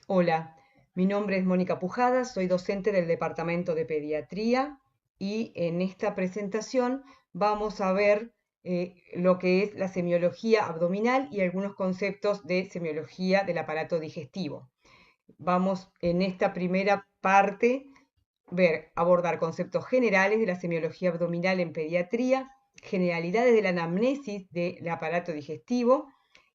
Hola, mi nombre es Mónica Pujadas, soy docente del Departamento de Pediatría y en esta presentación vamos a ver lo que es la semiología abdominal y algunos conceptos de semiología del aparato digestivo. Vamos en esta primera parte abordar conceptos generales de la semiología abdominal en pediatría, generalidades de la anamnesis del aparato digestivo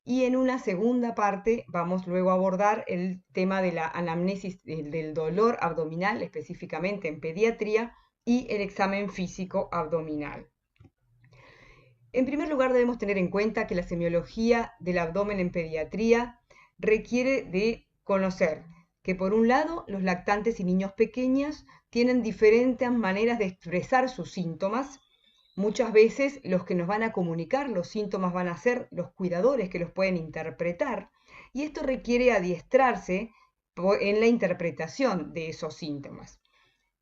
y en una segunda parte vamos luego a abordar el tema de la anamnesis del dolor abdominal, específicamente en pediatría, y el examen físico abdominal. En primer lugar, debemos tener en cuenta que la semiología del abdomen en pediatría requiere de conocer que, por un lado, los lactantes y niños pequeños tienen diferentes maneras de expresar sus síntomas. Muchas veces los que nos van a comunicar los síntomas van a ser los cuidadores que los pueden interpretar, y esto requiere adiestrarse en la interpretación de esos síntomas.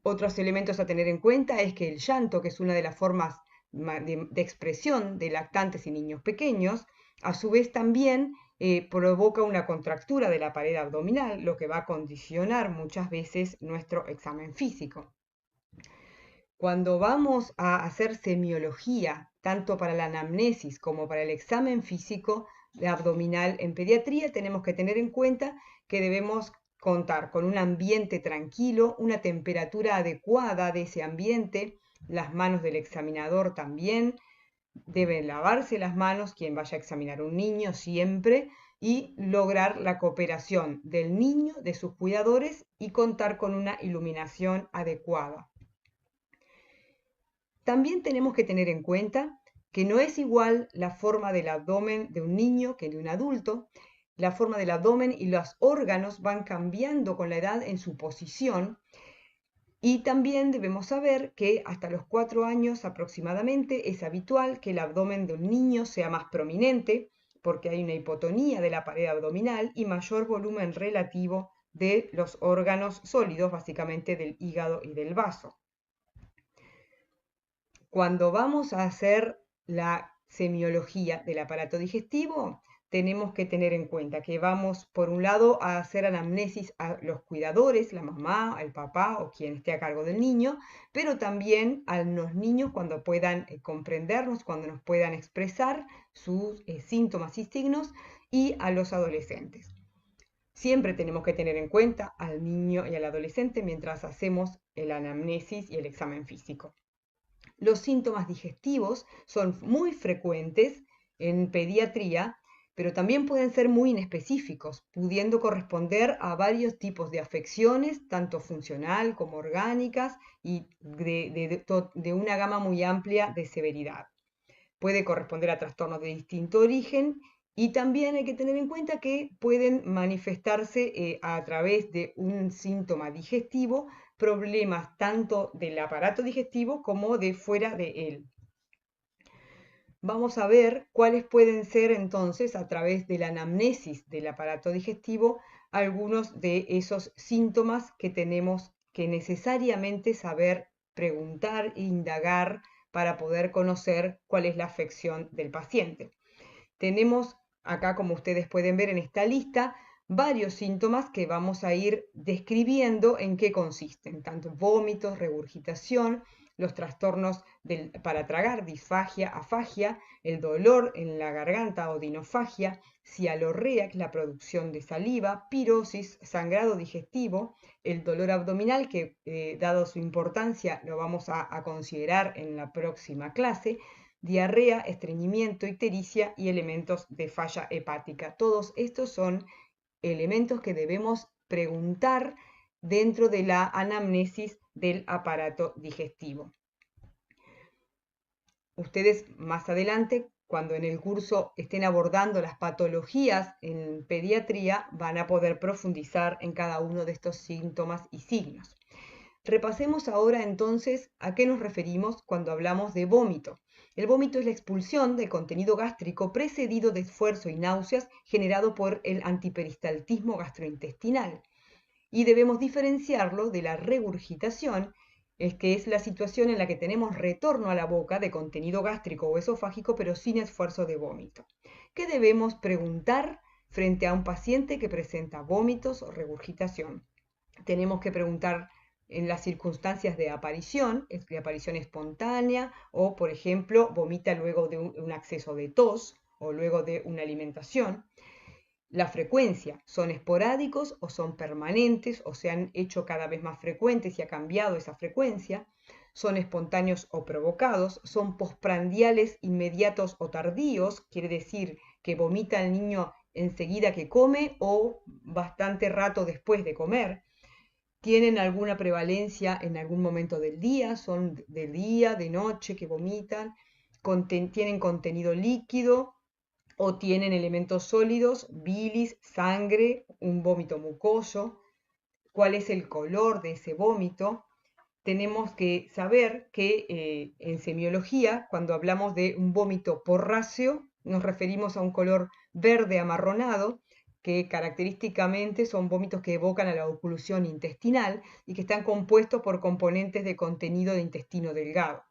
Otros elementos a tener en cuenta es que el llanto, que es una de las formas de expresión de lactantes y niños pequeños, a su vez también provoca una contractura de la pared abdominal, lo que va a condicionar muchas veces nuestro examen físico. Cuando vamos a hacer semiología, tanto para la anamnesis como para el examen físico abdominal en pediatría, tenemos que tener en cuenta que debemos contar con un ambiente tranquilo, una temperatura adecuada de ese ambiente, las manos del examinador también, deben lavarse las manos quien vaya a examinar un niño siempre y lograr la cooperación del niño, de sus cuidadores y contar con una iluminación adecuada. También tenemos que tener en cuenta que no es igual la forma del abdomen de un niño que de un adulto. La forma del abdomen y los órganos van cambiando con la edad en su posición. Y también debemos saber que hasta los 4 años aproximadamente es habitual que el abdomen de un niño sea más prominente porque hay una hipotonía de la pared abdominal y mayor volumen relativo de los órganos sólidos, básicamente del hígado y del vaso. Cuando vamos a hacer la semiología del aparato digestivo, tenemos que tener en cuenta que vamos, por un lado, a hacer anamnesis a los cuidadores, la mamá, el papá o quien esté a cargo del niño, pero también a los niños cuando puedan comprendernos, cuando nos puedan expresar sus síntomas y signos, y a los adolescentes. Siempre tenemos que tener en cuenta al niño y al adolescente mientras hacemos el anamnesis y el examen físico. Los síntomas digestivos son muy frecuentes en pediatría, pero también pueden ser muy inespecíficos, pudiendo corresponder a varios tipos de afecciones, tanto funcional como orgánicas, y de una gama muy amplia de severidad. Puede corresponder a trastornos de distinto origen y también hay que tener en cuenta que pueden manifestarse a través de un síntoma digestivo, problemas tanto del aparato digestivo como de fuera de él. Vamos a ver cuáles pueden ser entonces, a través de la anamnesis del aparato digestivo, algunos de esos síntomas que tenemos que necesariamente saber preguntar e indagar para poder conocer cuál es la afección del paciente. Tenemos acá, como ustedes pueden ver en esta lista, varios síntomas que vamos a ir describiendo en qué consisten, tanto vómitos, regurgitación, los trastornos para tragar, disfagia, afagia, el dolor en la garganta, odinofagia, cialorrea, que es la producción de saliva, pirosis, sangrado digestivo, el dolor abdominal, que dado su importancia lo vamos a considerar en la próxima clase, diarrea, estreñimiento, ictericia y elementos de falla hepática. Todos estos son elementos que debemos preguntar dentro de la anamnesis del aparato digestivo. Ustedes más adelante, cuando en el curso estén abordando las patologías en pediatría, van a poder profundizar en cada uno de estos síntomas y signos. Repasemos ahora entonces a qué nos referimos cuando hablamos de vómito. El vómito es la expulsión del contenido gástrico precedido de esfuerzo y náuseas generado por el antiperistaltismo gastrointestinal. Y debemos diferenciarlo de la regurgitación, que es la situación en la que tenemos retorno a la boca de contenido gástrico o esofágico, pero sin esfuerzo de vómito. ¿Qué debemos preguntar frente a un paciente que presenta vómitos o regurgitación. Tenemos que preguntar en las circunstancias de aparición espontánea o, por ejemplo, vomita luego de un acceso de tos o luego de una alimentación. La frecuencia, ¿son esporádicos o son permanentes o se han hecho cada vez más frecuentes y ha cambiado esa frecuencia? ¿Son espontáneos o provocados? ¿Son postprandiales inmediatos o tardíos? Quiere decir que vomita el niño enseguida que come o bastante rato después de comer. ¿Tienen alguna prevalencia en algún momento del día? ¿Son de día, de noche que vomitan? ¿Tienen contenido líquido o tienen elementos sólidos, bilis, sangre, un vómito mucoso? ¿Cuál es el color de ese vómito? Tenemos que saber que en semiología, cuando hablamos de un vómito porráceo, nos referimos a un color verde amarronado, que característicamente son vómitos que evocan a la oclusión intestinal y que están compuestos por componentes de contenido de intestino delgado.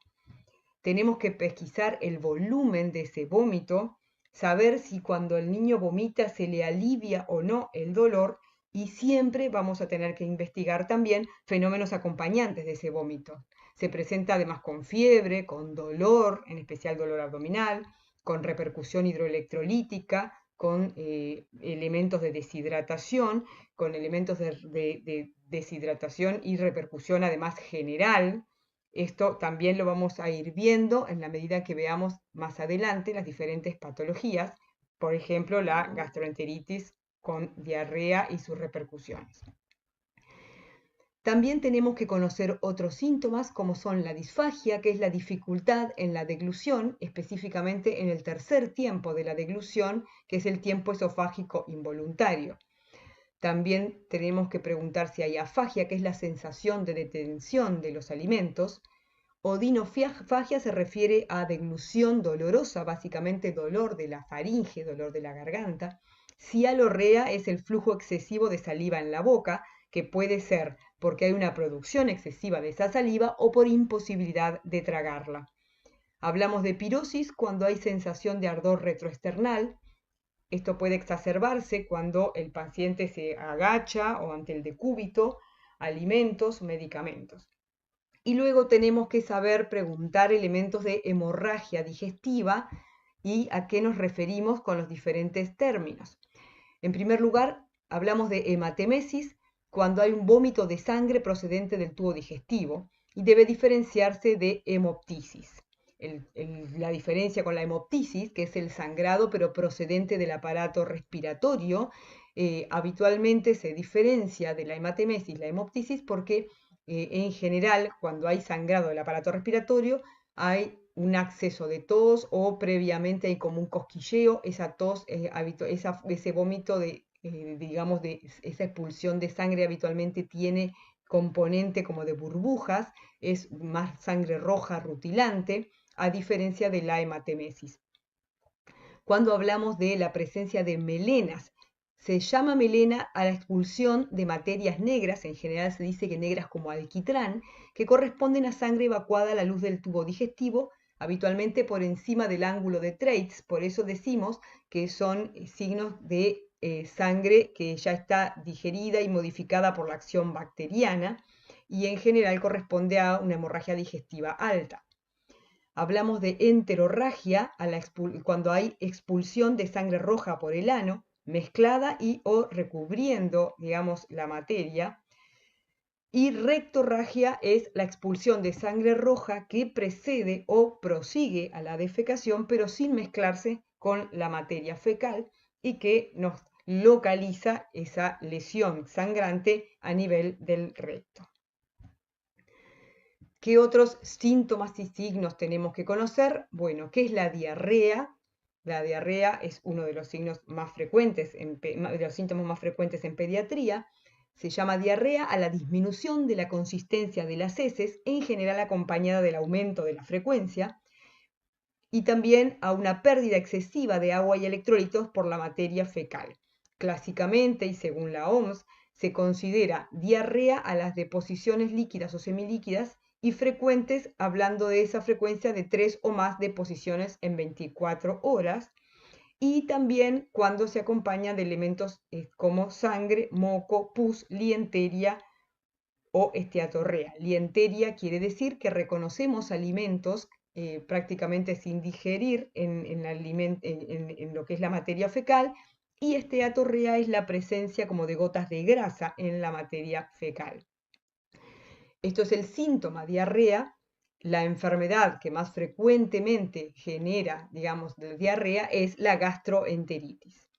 Tenemos que pesquisar el volumen de ese vómito, saber si cuando el niño vomita se le alivia o no el dolor, y siempre vamos a tener que investigar también fenómenos acompañantes de ese vómito. Se presenta además con fiebre, con dolor, en especial dolor abdominal, con repercusión hidroelectrolítica, con elementos de deshidratación, con elementos de deshidratación y repercusión además general. Esto también lo vamos a ir viendo en la medida que veamos más adelante las diferentes patologías, por ejemplo, la gastroenteritis con diarrea y sus repercusiones. También tenemos que conocer otros síntomas como son la disfagia, que es la dificultad en la deglución, específicamente en el tercer tiempo de la deglución, que es el tiempo esofágico involuntario. También tenemos que preguntar si hay afagia, que es la sensación de detención de los alimentos. Odinofagia se refiere a deglución dolorosa, básicamente dolor de la faringe, dolor de la garganta. Cialorrea es el flujo excesivo de saliva en la boca, que puede ser porque hay una producción excesiva de esa saliva o por imposibilidad de tragarla. Hablamos de pirosis cuando hay sensación de ardor retroesternal. Esto puede exacerbarse cuando el paciente se agacha o ante el decúbito, alimentos, medicamentos. Y luego tenemos que saber preguntar elementos de hemorragia digestiva y a qué nos referimos con los diferentes términos. En primer lugar, hablamos de hematemesis cuando hay un vómito de sangre procedente del tubo digestivo y debe diferenciarse de hemoptisis. La diferencia con la hemoptisis, que es el sangrado pero procedente del aparato respiratorio, habitualmente se diferencia de la hematemesis, la hemoptisis, porque en general, cuando hay sangrado del aparato respiratorio, hay un acceso de tos o previamente hay como un cosquilleo, esa tos, ese vómito digamos, de esa expulsión de sangre habitualmente tiene componente como de burbujas, es más sangre roja rutilante, a diferencia de la hematemesis. Cuando hablamos de la presencia de melenas, se llama melena a la expulsión de materias negras, en general se dice que negras como alquitrán, que corresponden a sangre evacuada a la luz del tubo digestivo, habitualmente por encima del ángulo de Treitz, por eso decimos que son signos de sangre que ya está digerida y modificada por la acción bacteriana, y en general corresponde a una hemorragia digestiva alta. Hablamos de enterorragia cuando hay expulsión de sangre roja por el ano, mezclada y o recubriendo, digamos, la materia. Y rectorragia es la expulsión de sangre roja que precede o prosigue a la defecación, pero sin mezclarse con la materia fecal y que nos localiza esa lesión sangrante a nivel del recto. ¿Qué otros síntomas y signos tenemos que conocer? Bueno, ¿qué es la diarrea? La diarrea es uno de los signos más frecuentes, de los síntomas más frecuentes en pediatría. Se llama diarrea a la disminución de la consistencia de las heces, en general acompañada del aumento de la frecuencia, y también a una pérdida excesiva de agua y electrolitos por la materia fecal. Clásicamente, y según la OMS, se considera diarrea a las deposiciones líquidas o semilíquidas y frecuentes, hablando de esa frecuencia de 3 o más deposiciones en 24 horas, y también cuando se acompaña de elementos como sangre, moco, pus, lienteria o esteatorrea. Lienteria quiere decir que reconocemos alimentos prácticamente sin digerir en lo que es la materia fecal, y esteatorrea es la presencia como de gotas de grasa en la materia fecal. Esto es el síntoma diarrea. La enfermedad que más frecuentemente genera, digamos, de diarrea es la gastroenteritis.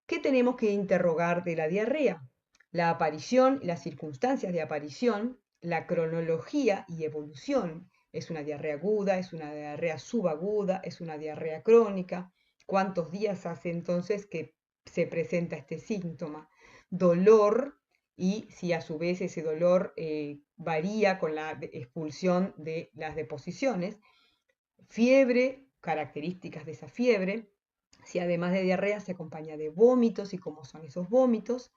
¿Qué tenemos que interrogar de la diarrea? La aparición, las circunstancias de aparición, la cronología y evolución. ¿Es una diarrea aguda? ¿Es una diarrea subaguda? ¿Es una diarrea crónica? ¿Cuántos días hace entonces que se presenta este síntoma? Dolor, y si a su vez ese dolor varía con la expulsión de las deposiciones. Fiebre, características de esa fiebre. Si además de diarrea se acompaña de vómitos y cómo son esos vómitos.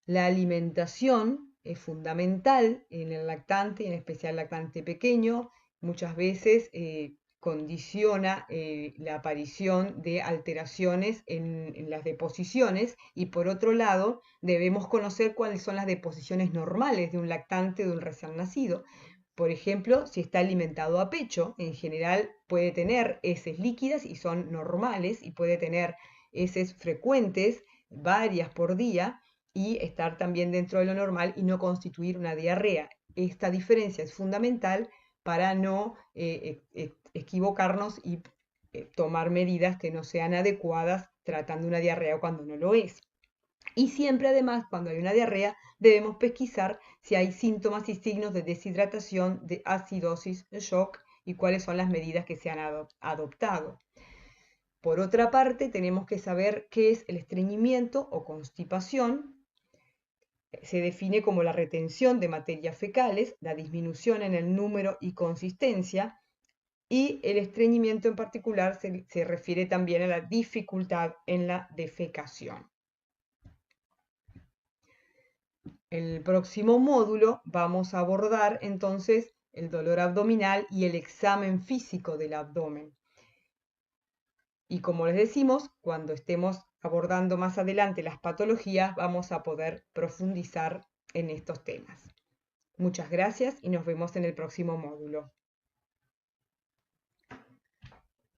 La alimentación es fundamental en el lactante, en especial el lactante pequeño. Muchas veces condiciona la aparición de alteraciones en las deposiciones, y por otro lado debemos conocer cuáles son las deposiciones normales de un lactante, de un recién nacido. Por ejemplo, si está alimentado a pecho, en general puede tener heces líquidas y son normales, y puede tener heces frecuentes, varias por día, y estar también dentro de lo normal y no constituir una diarrea. Esta diferencia es fundamental para no equivocarnos y tomar medidas que no sean adecuadas tratando una diarrea cuando no lo es. Y siempre además, cuando hay una diarrea, debemos pesquisar si hay síntomas y signos de deshidratación, de acidosis, de shock, y cuáles son las medidas que se han adoptado. Por otra parte, tenemos que saber qué es el estreñimiento o constipación. Se define como la retención de materias fecales, la disminución en el número y consistencia, y el estreñimiento en particular se refiere también a la dificultad en la defecación. En el próximo módulo vamos a abordar entonces el dolor abdominal y el examen físico del abdomen. Y como les decimos, cuando estemos abordando más adelante las patologías, vamos a poder profundizar en estos temas. Muchas gracias y nos vemos en el próximo módulo.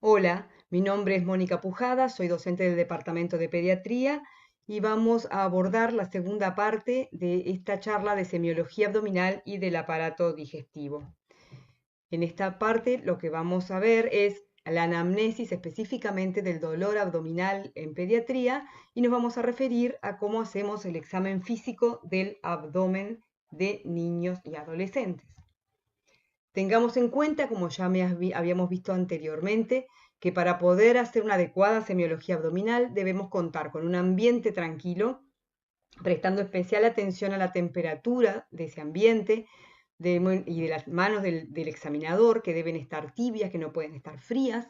Hola, mi nombre es Mónica Pujada, soy docente del Departamento de Pediatría y vamos a abordar la segunda parte de esta charla de semiología abdominal y del aparato digestivo. En esta parte lo que vamos a ver es la anamnesis específicamente del dolor abdominal en pediatría, y nos vamos a referir a cómo hacemos el examen físico del abdomen de niños y adolescentes. Tengamos en cuenta, como ya habíamos visto anteriormente, que para poder hacer una adecuada semiología abdominal debemos contar con un ambiente tranquilo, prestando especial atención a la temperatura de ese ambiente y de las manos del examinador, que deben estar tibias, que no pueden estar frías.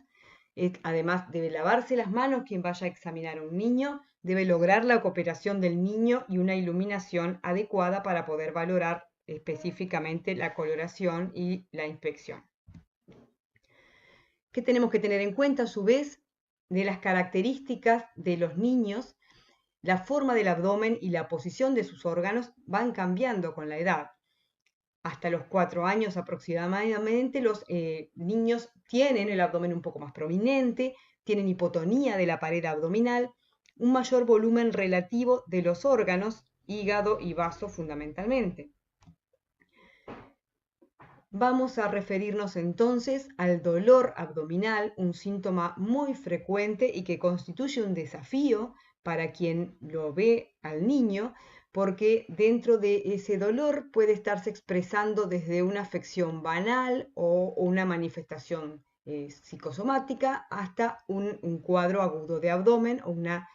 Además, debe lavarse las manos quien vaya a examinar a un niño, debe lograr la cooperación del niño y una iluminación adecuada para poder valorar específicamente la coloración y la inspección. ¿Qué tenemos que tener en cuenta a su vez? De las características de los niños, la forma del abdomen y la posición de sus órganos van cambiando con la edad. Hasta los 4 años aproximadamente los niños tienen el abdomen un poco más prominente, tienen hipotonía de la pared abdominal, un mayor volumen relativo de los órganos, hígado y vaso fundamentalmente. Vamos a referirnos entonces al dolor abdominal, un síntoma muy frecuente y que constituye un desafío para quien lo ve al niño, porque dentro de ese dolor puede estarse expresando desde una afección banal o una manifestación psicosomática hasta un cuadro agudo de abdomen o una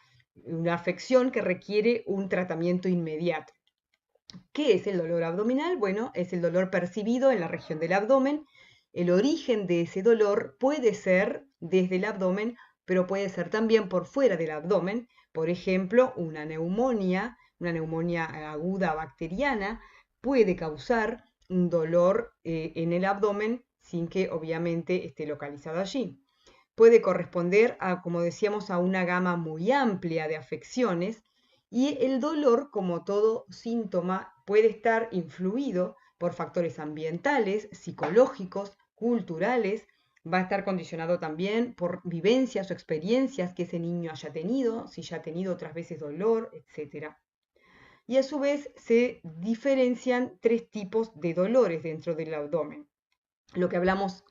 afección que requiere un tratamiento inmediato. ¿Qué es el dolor abdominal? Bueno, es el dolor percibido en la región del abdomen. El origen de ese dolor puede ser desde el abdomen, pero puede ser también por fuera del abdomen. Por ejemplo, una neumonía aguda bacteriana puede causar un dolor en el abdomen sin que obviamente esté localizado allí. puede corresponder a, como decíamos, a una gama muy amplia de afecciones, y el dolor, como todo síntoma, puede estar influido por factores ambientales, psicológicos, culturales. Va a estar condicionado también por vivencias o experiencias que ese niño haya tenido, si ya ha tenido otras veces dolor, etc. Y a su vez se diferencian tres tipos de dolores dentro del abdomen. Lo que hablamos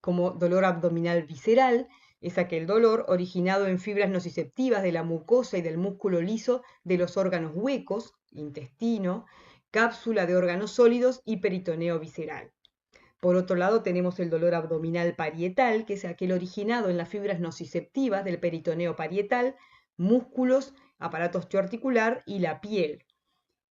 como dolor abdominal visceral es aquel dolor originado en fibras nociceptivas de la mucosa y del músculo liso de los órganos huecos, intestino, cápsula de órganos sólidos y peritoneo visceral. Por otro lado, tenemos el dolor abdominal parietal, que es aquel originado en las fibras nociceptivas del peritoneo parietal, músculos, aparato osteoarticular y la piel.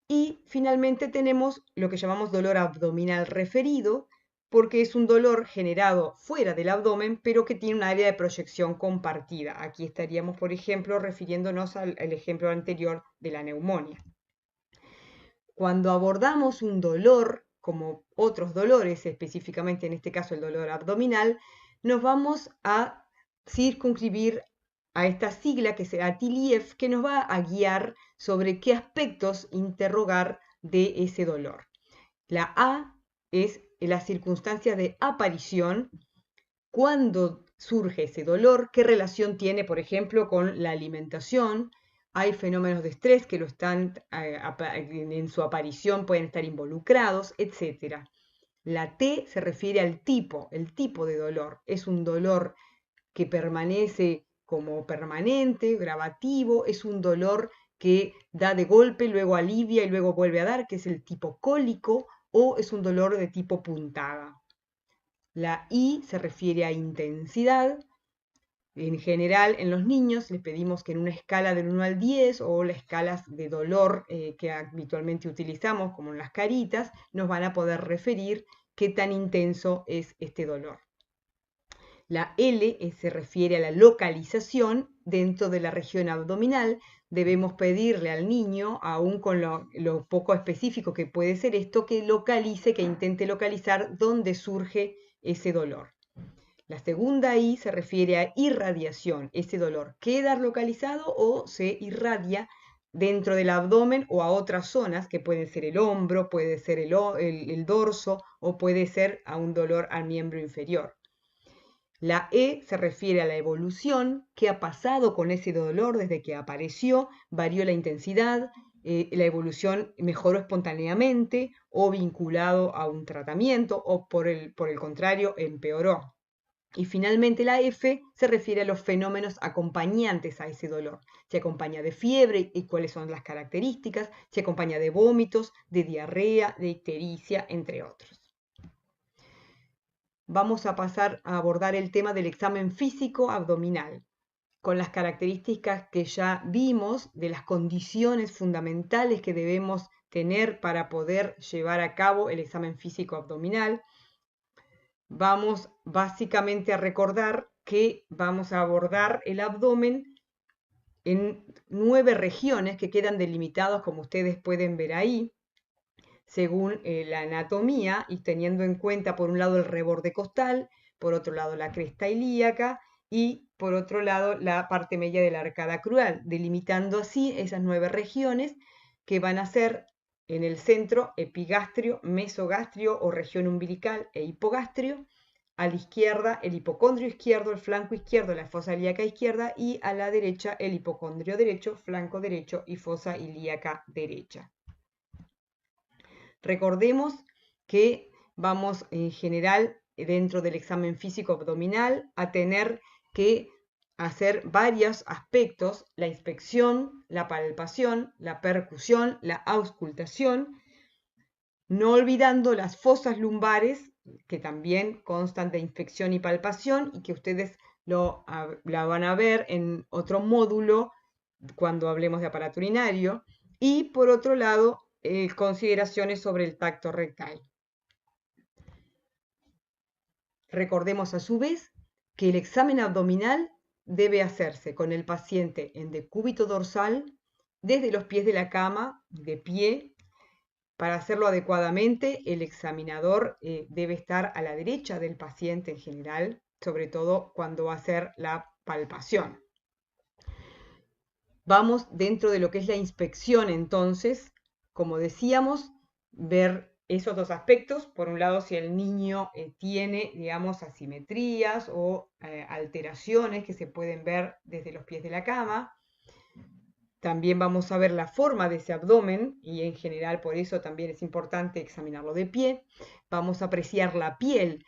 Y finalmente tenemos lo que llamamos dolor abdominal referido, porque es un dolor generado fuera del abdomen, pero que tiene un área de proyección compartida. Aquí estaríamos, por ejemplo, refiriéndonos al ejemplo anterior de la neumonía. Cuando abordamos un dolor, como otros dolores, específicamente en este caso el dolor abdominal, nos vamos a circunscribir a esta sigla que será TILIEF, que nos va a guiar sobre qué aspectos interrogar de ese dolor. La A es la circunstancia de aparición, cuándo surge ese dolor, qué relación tiene, por ejemplo, con la alimentación. Hay fenómenos de estrés que lo están en su aparición, pueden estar involucrados, etc. La T se refiere al tipo, el tipo de dolor. Es un dolor que permanece como permanente, gravativo, es un dolor que da de golpe, luego alivia y luego vuelve a dar, que es el tipo cólico, o es un dolor de tipo puntada. La I se refiere a intensidad. En general, en los niños les pedimos que en una escala del 1 al 10 o las escalas de dolor que habitualmente utilizamos, como en las caritas, nos van a poder referir qué tan intenso es este dolor. La L se refiere a la localización dentro de la región abdominal. Debemos pedirle al niño, aún con lo poco específico que puede ser esto, que localice, que intente localizar dónde surge ese dolor. La segunda I se refiere a irradiación. Ese dolor queda localizado o se irradia dentro del abdomen o a otras zonas, que pueden ser el hombro, puede ser el dorso o puede ser a un dolor al miembro inferior. La E se refiere a la evolución, qué ha pasado con ese dolor desde que apareció, varió la intensidad, la evolución mejoró espontáneamente o vinculado a un tratamiento o por el contrario empeoró. Y finalmente la F se refiere a los fenómenos acompañantes a ese dolor. Se acompaña de fiebre y cuáles son las características, se acompaña de vómitos, de diarrea, de ictericia, entre otros. Vamos a pasar a abordar el tema del examen físico abdominal, con las características que ya vimos de las condiciones fundamentales que debemos tener para poder llevar a cabo el examen físico abdominal. Vamos básicamente a recordar que vamos a abordar el abdomen en 9 regiones que quedan delimitados, como ustedes pueden ver ahí, según la anatomía y teniendo en cuenta por un lado el reborde costal, por otro lado la cresta ilíaca y por otro lado la parte media de la arcada crural, delimitando así esas 9 regiones que van a ser en el centro epigastrio, mesogastrio o región umbilical e hipogastrio, a la izquierda el hipocondrio izquierdo, el flanco izquierdo, la fosa ilíaca izquierda y a la derecha el hipocondrio derecho, flanco derecho y fosa ilíaca derecha. Recordemos que vamos en general dentro del examen físico abdominal a tener que hacer varios aspectos: la inspección, la palpación, la percusión, la auscultación, no olvidando las fosas lumbares, que también constan de inspección y palpación y que ustedes la van a ver en otro módulo cuando hablemos de aparato urinario. Y por otro lado, consideraciones sobre el tacto rectal. Recordemos a su vez que el examen abdominal debe hacerse con el paciente en decúbito dorsal, desde los pies de la cama, de pie. Para hacerlo adecuadamente, el examinador debe estar a la derecha del paciente en general, sobre todo cuando va a ser la palpación. Vamos dentro de lo que es la inspección, entonces, como decíamos, ver esos dos aspectos. Por un lado, si el niño tiene, digamos, asimetrías o alteraciones que se pueden ver desde los pies de la cama. También vamos a ver la forma de ese abdomen y en general por eso también es importante examinarlo de pie. Vamos a apreciar la piel.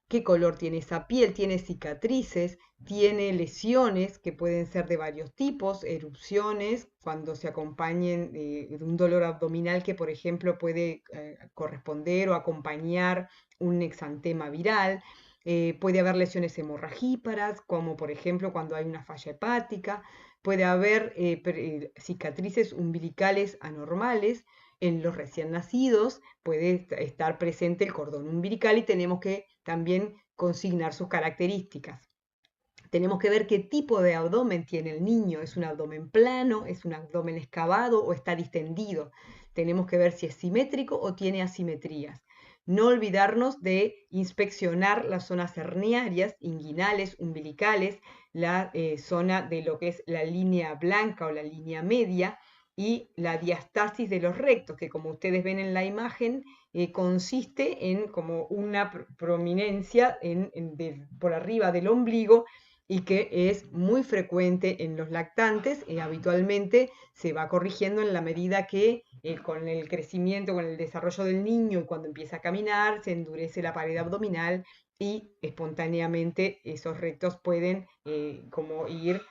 ¿Qué color tiene esa piel? ¿Tiene cicatrices? ¿Tiene lesiones que pueden ser de varios tipos? Erupciones, cuando se acompañen de un dolor abdominal que, por ejemplo, puede corresponder o acompañar un exantema viral. Puede haber lesiones hemorragíparas, como por ejemplo cuando hay una falla hepática. Puede haber cicatrices umbilicales anormales. En los recién nacidos puede estar presente el cordón umbilical y tenemos que también consignar sus características. Tenemos que ver qué tipo de abdomen tiene el niño. ¿Es un abdomen plano? ¿Es un abdomen excavado o está distendido? Tenemos que ver si es simétrico o tiene asimetrías. No olvidarnos de inspeccionar las zonas herniarias, inguinales, umbilicales, la zona de lo que es la línea blanca o la línea media y la diastasis de los rectos, que como ustedes ven en la imagen, consiste en como una prominencia por arriba del ombligo y que es muy frecuente en los lactantes y habitualmente se va corrigiendo en la medida que con el crecimiento, con el desarrollo del niño y cuando empieza a caminar, se endurece la pared abdominal y espontáneamente esos rectos pueden como ir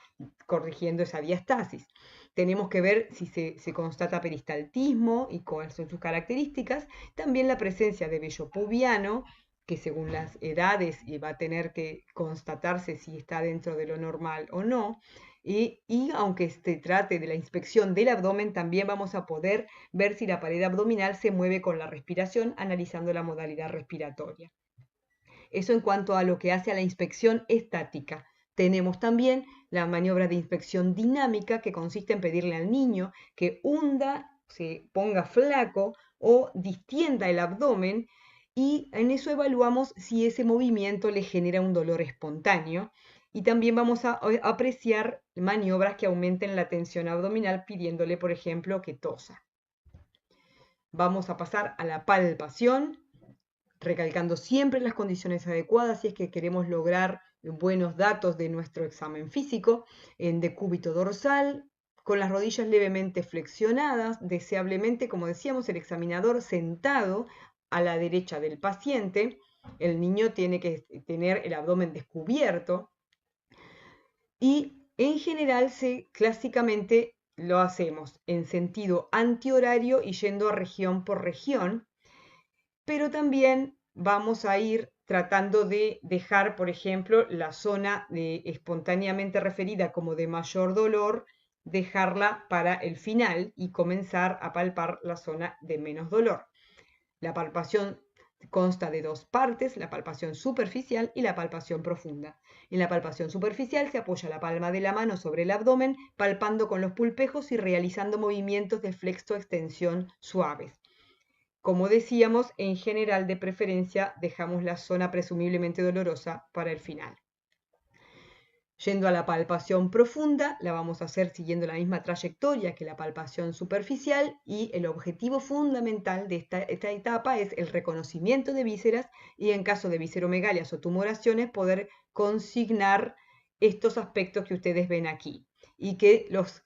corrigiendo esa diastasis. Tenemos que ver si se constata peristaltismo y cuáles son sus características. También la presencia de vello pubiano, que según las edades va a tener que constatarse si está dentro de lo normal o no. Y aunque se trate de la inspección del abdomen, también vamos a poder ver si la pared abdominal se mueve con la respiración, analizando la modalidad respiratoria. Eso en cuanto a lo que hace a la inspección estática. Tenemos también la maniobra de inspección dinámica, que consiste en pedirle al niño que hunda, se ponga flaco o distienda el abdomen, y en eso evaluamos si ese movimiento le genera un dolor espontáneo. Y también vamos a apreciar maniobras que aumenten la tensión abdominal pidiéndole, por ejemplo, que tosa. Vamos a pasar a la palpación, recalcando siempre las condiciones adecuadas si es que queremos lograr buenos datos de nuestro examen físico, en decúbito dorsal, con las rodillas levemente flexionadas, deseablemente, como decíamos, el examinador sentado a la derecha del paciente. El niño tiene que tener el abdomen descubierto y en general clásicamente lo hacemos en sentido antihorario y yendo a región por región, pero también vamos a ir tratando de dejar, por ejemplo, la zona espontáneamente referida como de mayor dolor, dejarla para el final y comenzar a palpar la zona de menos dolor. La palpación consta de dos partes, la palpación superficial y la palpación profunda. En la palpación superficial se apoya la palma de la mano sobre el abdomen, palpando con los pulpejos y realizando movimientos de flexo-extensión suaves. Como decíamos, en general de preferencia dejamos la zona presumiblemente dolorosa para el final. Yendo a la palpación profunda, la vamos a hacer siguiendo la misma trayectoria que la palpación superficial y el objetivo fundamental de esta etapa es el reconocimiento de vísceras y en caso de visceromegalias o tumoraciones poder consignar estos aspectos que ustedes ven aquí y que los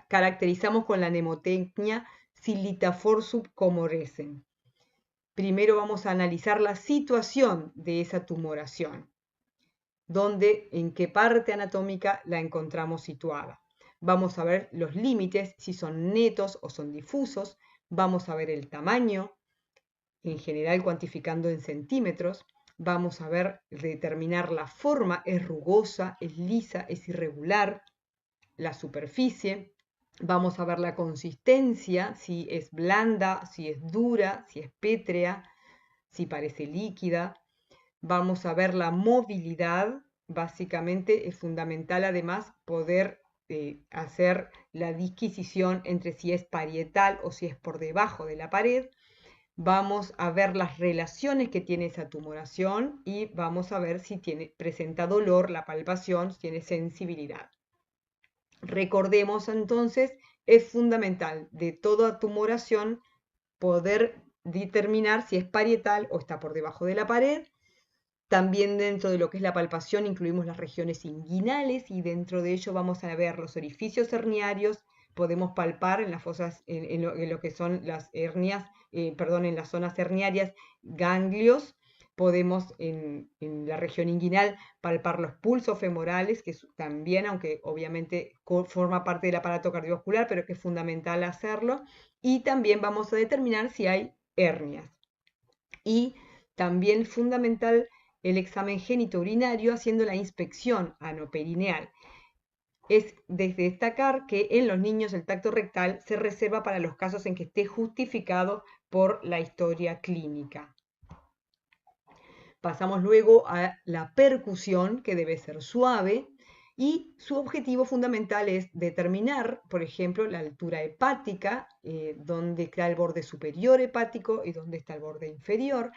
caracterizamos con la mnemotecnia Silitafor subcomoresen. Primero vamos a analizar la situación de esa tumoración, en qué parte anatómica la encontramos situada. Vamos a ver los límites, si son netos o son difusos. Vamos a ver el tamaño, en general cuantificando en centímetros. Vamos a determinar la forma, es rugosa, es lisa, es irregular, la superficie. Vamos a ver la consistencia, si es blanda, si es dura, si es pétrea, si parece líquida. Vamos a ver la movilidad. Básicamente es fundamental además poder hacer la disquisición entre si es parietal o si es por debajo de la pared. Vamos a ver las relaciones que tiene esa tumoración y vamos a ver si presenta dolor, la palpación, si tiene sensibilidad. Recordemos entonces, es fundamental de toda tumoración poder determinar si es parietal o está por debajo de la pared. También dentro de lo que es la palpación incluimos las regiones inguinales y dentro de ello vamos a ver los orificios herniarios. Podemos palpar en las fosas, en lo que son las hernias, en las zonas herniarias, ganglios. Podemos en la región inguinal palpar los pulsos femorales, que también, aunque obviamente forma parte del aparato cardiovascular, pero que es fundamental hacerlo. Y también vamos a determinar si hay hernias. Y también fundamental el examen genitourinario haciendo la inspección anoperineal. Es de destacar que en los niños el tacto rectal se reserva para los casos en que esté justificado por la historia clínica. Pasamos luego a la percusión, que debe ser suave, y su objetivo fundamental es determinar, por ejemplo, la altura hepática, dónde está el borde superior hepático y dónde está el borde inferior,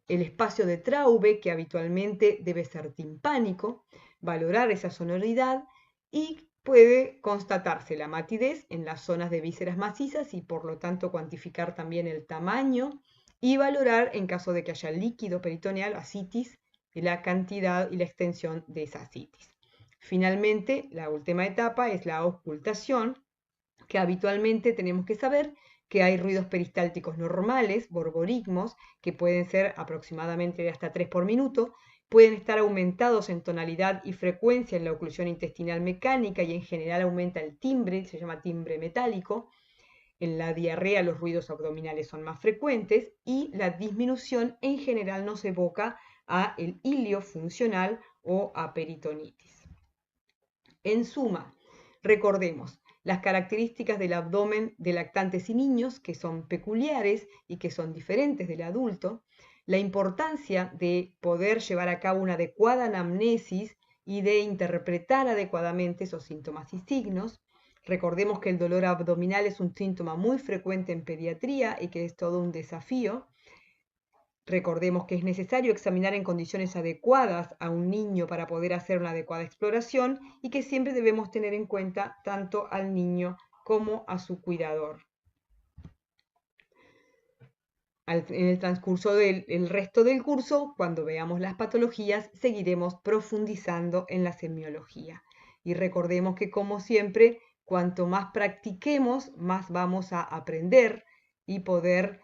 el espacio de Traube, que habitualmente debe ser timpánico, valorar esa sonoridad y puede constatarse la matidez en las zonas de vísceras macizas y por lo tanto cuantificar también el tamaño y valorar en caso de que haya líquido peritoneal, ascitis, la cantidad y la extensión de esa ascitis. Finalmente, la última etapa es la auscultación, que habitualmente tenemos que saber que hay ruidos peristálticos normales, borborigmos, que pueden ser aproximadamente de hasta 3 por minuto, pueden estar aumentados en tonalidad y frecuencia en la oclusión intestinal mecánica y en general aumenta el timbre, se llama timbre metálico. En la diarrea los ruidos abdominales son más frecuentes y la disminución en general nos evoca a el ilio funcional o a peritonitis. En suma, recordemos, las características del abdomen de lactantes y niños, que son peculiares y que son diferentes del adulto, la importancia de poder llevar a cabo una adecuada anamnesis y de interpretar adecuadamente esos síntomas y signos. Recordemos que el dolor abdominal es un síntoma muy frecuente en pediatría y que es todo un desafío. Recordemos que es necesario examinar en condiciones adecuadas a un niño para poder hacer una adecuada exploración y que siempre debemos tener en cuenta tanto al niño como a su cuidador. En el transcurso del resto del curso, cuando veamos las patologías, seguiremos profundizando en la semiología. Y recordemos que, como siempre, cuanto más practiquemos, más vamos a aprender y poder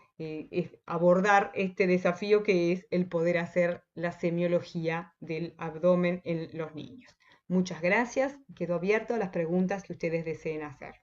abordar este desafío que es el poder hacer la semiología del abdomen en los niños. Muchas gracias. Quedo abierto a las preguntas que ustedes deseen hacer.